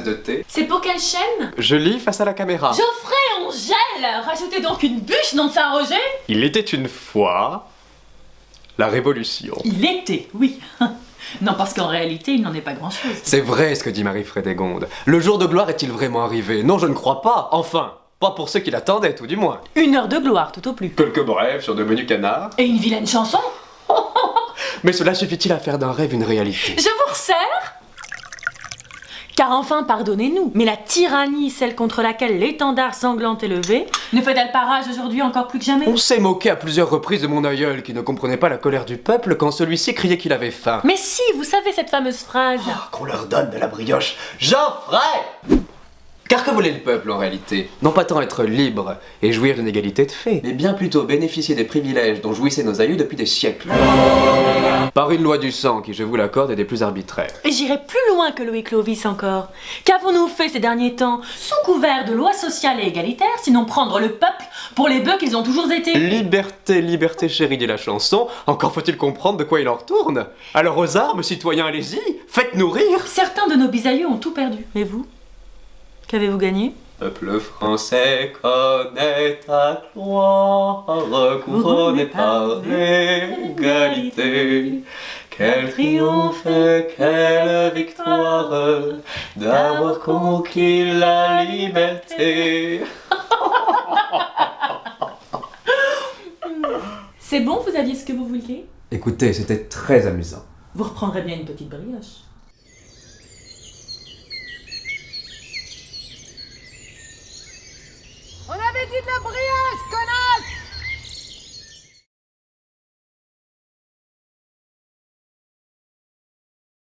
tasse de thé. C'est pour quelle chaîne? Je lis face à la caméra. Geoffrey Angèle! Rajoutez donc une bûche, nom de Saint-Roger! Il était une fois la Révolution. Il était, oui. Non, parce qu'en réalité, il n'en est pas grand-chose. C'est vrai ce que dit Marie-Frédégonde. Le jour de gloire est-il vraiment arrivé? Non, je ne crois pas. Enfin, pas pour ceux qui l'attendaient, tout du moins. 1 heure de gloire, tout au plus. Quelques brèves sur de menus canards. Et une vilaine chanson? Mais cela suffit-il à faire d'un rêve une réalité? Je vous resserre? Car enfin, pardonnez-nous, mais la tyrannie, celle contre laquelle l'étendard sanglant est levé, ne fait-elle pas rage aujourd'hui encore plus que jamais? On s'est moqué à plusieurs reprises de mon aïeul qui ne comprenait pas la colère du peuple quand celui-ci criait qu'il avait faim. Mais si, vous savez cette fameuse phrase. Qu'on leur donne de la brioche. Geoffrey! Car que voulait le peuple en réalité? Non pas tant être libre et jouir d'une égalité de fait, mais bien plutôt bénéficier des privilèges dont jouissaient nos aïeux depuis des siècles. Par une loi du sang qui, je vous l'accorde, est des plus arbitraires. Et j'irai plus loin que Louis Clovis encore. Qu'avons-nous fait ces derniers temps, sous couvert de lois sociales et égalitaires, sinon prendre le peuple pour les bœufs qu'ils ont toujours été? Liberté, liberté chérie, dit la chanson. Encore faut-il comprendre de quoi il en retourne. Alors aux armes, citoyens, allez-y, faites-nous rire. Certains de nos bisaïeux ont tout perdu. Et vous? Qu'avez-vous gagné? Peuple français connaît ta gloire, couronné par l'égalité. Quel triomphe et quelle victoire d'avoir conquis la liberté. C'est bon, vous aviez ce que vous vouliez? Écoutez, c'était très amusant. Vous reprendrez bien une petite brioche.